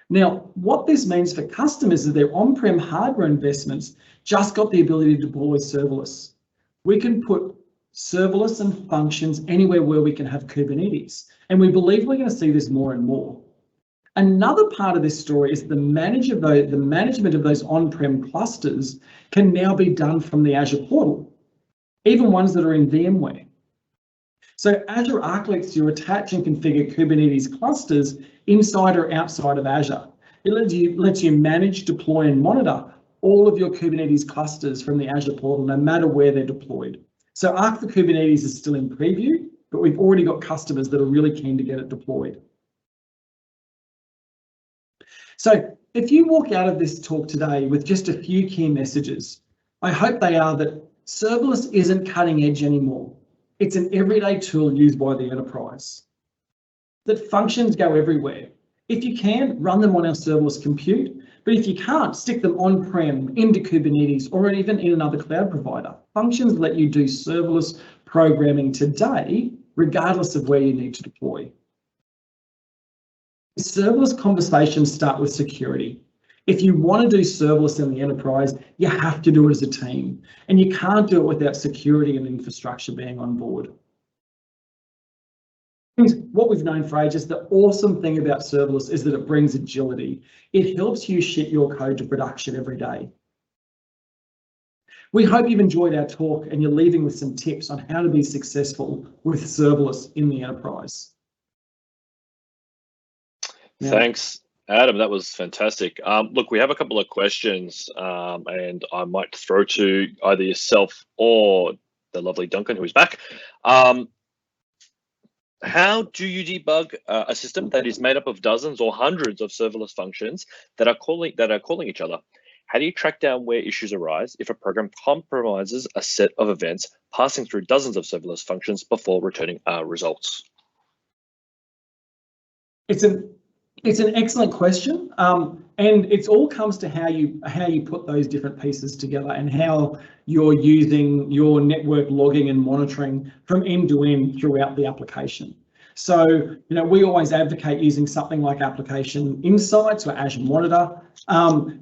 Now, what this means for customers is their on-prem hardware investments just got the ability to deploy serverless. We can put serverless and functions anywhere where we can have Kubernetes, and we believe we're going to see this more and more. Another part of this story is the management of those on-prem clusters can now be done from the Azure portal, even ones that are in VMware. So Azure Arc lets you attach and configure Kubernetes clusters inside or outside of Azure. It lets you manage, deploy, and monitor all of your Kubernetes clusters from the Azure portal, no matter where they're deployed. So Arc for Kubernetes is still in preview, but we've already got customers that are really keen to get it deployed. So if you walk out of this talk today with just a few key messages, I hope they are that serverless isn't cutting edge anymore. It's an everyday tool used by the enterprise. That functions go everywhere. If you can, run them on our serverless compute, but if you can't, stick them on-prem into Kubernetes or even in another cloud provider. Functions let you do serverless programming today, regardless of where you need to deploy. Serverless conversations start with security. If you want to do serverless in the enterprise, you have to do it as a team, and you can't do it without security and infrastructure being on board. And what we've known for ages, the awesome thing about serverless is that it brings agility. It helps you ship your code to production every day. We hope you've enjoyed our talk and you're leaving with some tips on how to be successful with serverless in the enterprise. Thanks, Adam. That was fantastic. Look, we have a couple of questions, and I might throw to either yourself or the lovely Duncan, who is back. How do you debug a system that is made up of dozens or hundreds of serverless functions that are calling each other? How do you track down where issues arise if a program compromises a set of events passing through dozens of serverless functions before returning results? It's an excellent question, and it all comes to how you put those different pieces together and how you're using your network logging and monitoring from end to end throughout the application. So, you know, we always advocate using something like Application Insights or Azure Monitor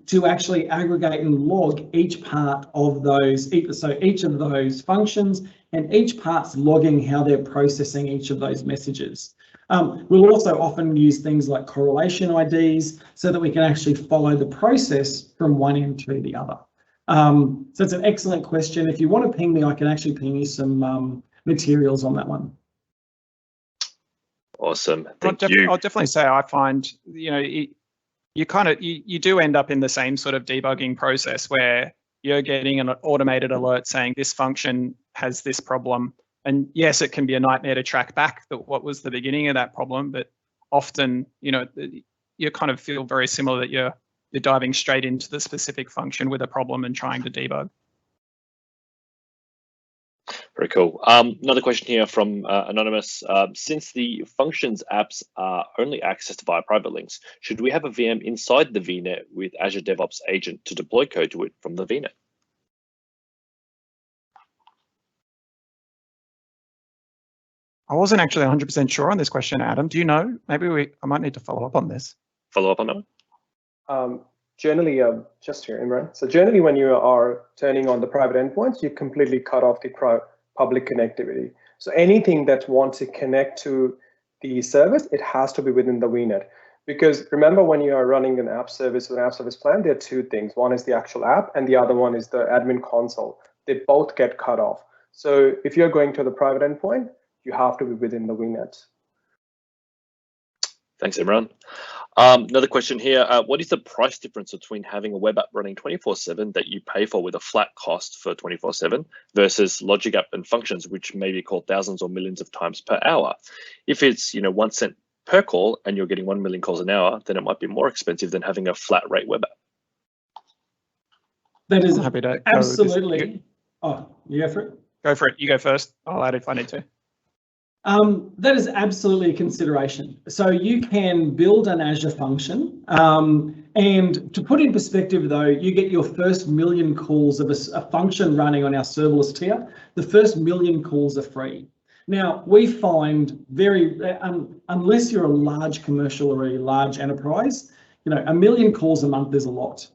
to actually aggregate and log each part of those, so each of those functions, and each part's logging how they're processing each of those messages. We'll also often use things like correlation IDs so that we can actually follow the process from one end to the other. So it's an excellent question. If you want to ping me, I can actually ping you some materials on that one. Awesome. Thank you. I'll definitely say I find, you know, you do end up in the same sort of debugging process where you're getting an automated alert saying this function has this problem. And yes, it can be a nightmare to track back what was the beginning of that problem, but often, you know, you kind of feel very similar that you're diving straight into the specific function with a problem and trying to debug. Very cool. Another question here from Anonymous. Since the functions apps are only accessed via private links, should we have a VM inside the VNet with Azure DevOps agent to deploy code to it from the VNet? I wasn't actually 100% sure on this question, Adam. Do you know? Maybe I might need to follow up on this. Follow up on that one? Generally, just here, Imran. So generally, when you are turning on the private endpoints, you completely cut off the public connectivity. So anything that wants to connect to the service, it has to be within the VNet. Because remember, when you are running an app service or an app service plan, there are two things. One is the actual app, and the other one is the admin console. They both get cut off. So if you're going to the private endpoint, you have to be within the VNet. Thanks, Imran. Another question here. What is the price difference between having a web app running 24/7 that you pay for with a flat cost for 24/7 versus logic app and functions, which may be called thousands or millions of times per hour? If it's 1 cent per call and you're getting 1 million calls an hour, then it might be more expensive than having a flat rate web app. That is happy to absolutely. Oh, you go for it. Go for it. You go first. I'll add if I need to. That is absolutely a consideration. So you can build an Azure function, and to put in perspective though, you get your first 1 million calls of a function running on our serverless tier. The first 1 million calls are free. Now we find unless you're a large commercial or a large enterprise, 1 million calls a month is a lot.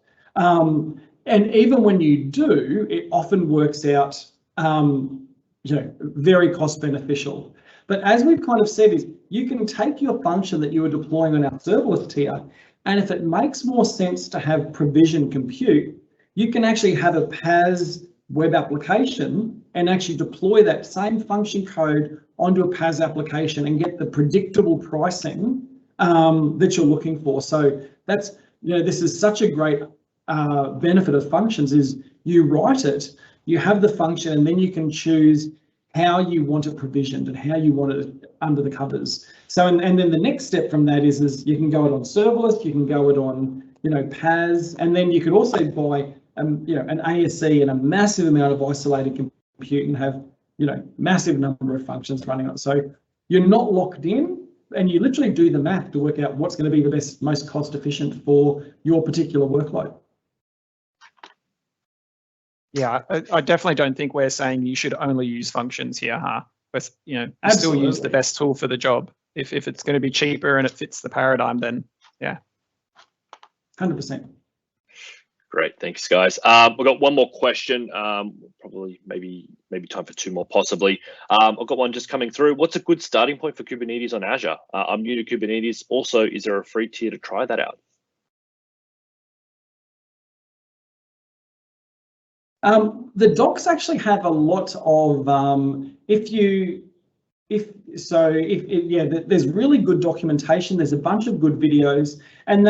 And even when you do, it often works out, very cost beneficial. But as we've kind of said, is you can take your function that you are deploying on our serverless tier, and if it makes more sense to have provision compute, you can actually have a PaaS web application and actually deploy that same function code onto a PaaS application and get the predictable pricing that you're looking for. So that's, this is such a great benefit of functions is you write it, you have the function, and then you can choose how you want it provisioned and how you want it under the covers. So, and then the next step from that is you can go it on serverless, you can go it on, PaaS, and then you could also buy, an ASE and a massive amount of isolated compute and have, massive number of functions running on it. So you're not locked in, and you literally do the math to work out what's going to be the best, most cost efficient for your particular workload. Yeah, I definitely don't think we're saying you should only use functions here, huh? But you still use the best tool for the job. If it's going to be cheaper and it fits the paradigm, then yeah. 100%. Great, thanks, guys. We've got one more question. Probably maybe time for 2 more, possibly. I've got one just coming through. What's a good starting point for Kubernetes on Azure? I'm new to Kubernetes. Also, is there a free tier to try that out? The docs actually have a lot of, there's really good documentation. There's a bunch of good videos, and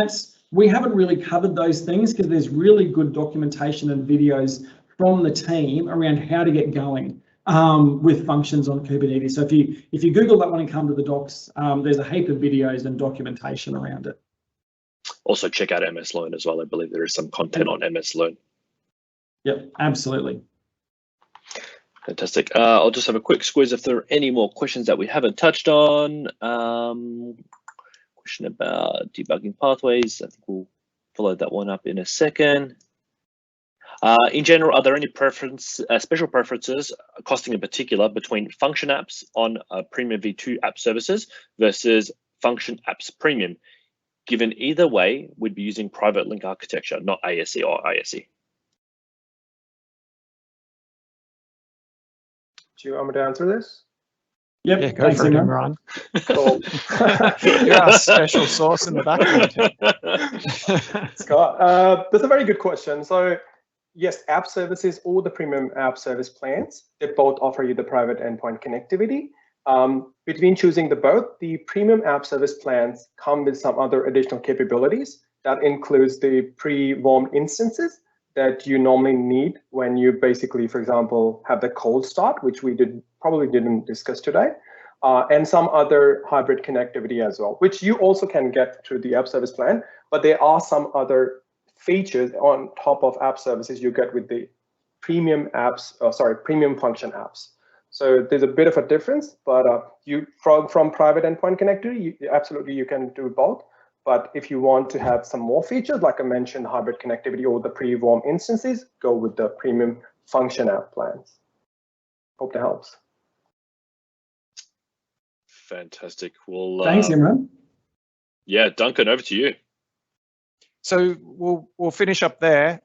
we haven't really covered those things because there's really good documentation and videos from the team around how to get going with functions on Kubernetes. So if you Google that one and come to the docs, there's a heap of videos and documentation around it. Also check out MS Learn as well. I believe there is some content on MS Learn. Yep, absolutely. Fantastic. I'll just have a quick squeeze if there are any more questions that we haven't touched on. Question about debugging pathways. I think we'll follow that one up in a second. In general, are there any special preferences, costing in particular, between function apps on Premium v2 app services versus function apps Premium? Given either way, we'd be using private link architecture, not ASE or ISE. Do you want me to answer this? Yep. Yeah, go for it, Imran. Cool. You're our special sauce in the background. Scott, that's a very good question. So yes, app services or the premium app service plans, they both offer you the private endpoint connectivity. Between choosing both, the premium app service plans come with some other additional capabilities. That includes the pre-warmed instances that you normally need when you basically, for example, have the cold start, which we probably didn't discuss today, and some other hybrid connectivity as well, which you also can get through the app service plan. But there are some other features on top of app services you get with the premium premium function apps. So there's a bit of a difference, but from private endpoint connectivity, absolutely you can do both. But if you want to have some more features, like I mentioned, hybrid connectivity or the pre-warm instances, go with the premium function app plans. Hope that helps. Fantastic. Well, thanks, Imran. Yeah, Duncan, over to you. So we'll finish up there.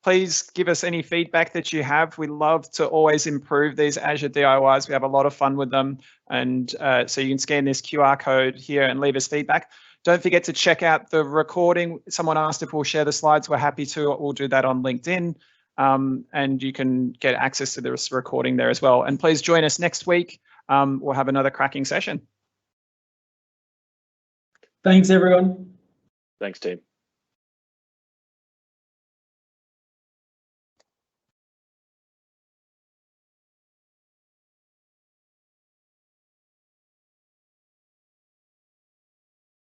Please give us any feedback that you have. We love to always improve these Azure DIYs. We have a lot of fun with them. And so you can scan this QR code here and leave us feedback. Don't forget to check out the recording. Someone asked if we'll share the slides. We're happy to. We'll do that on LinkedIn. And you can get access to this recording there as well. And please join us next week. We'll have another cracking session. Thanks, everyone. Thanks, team.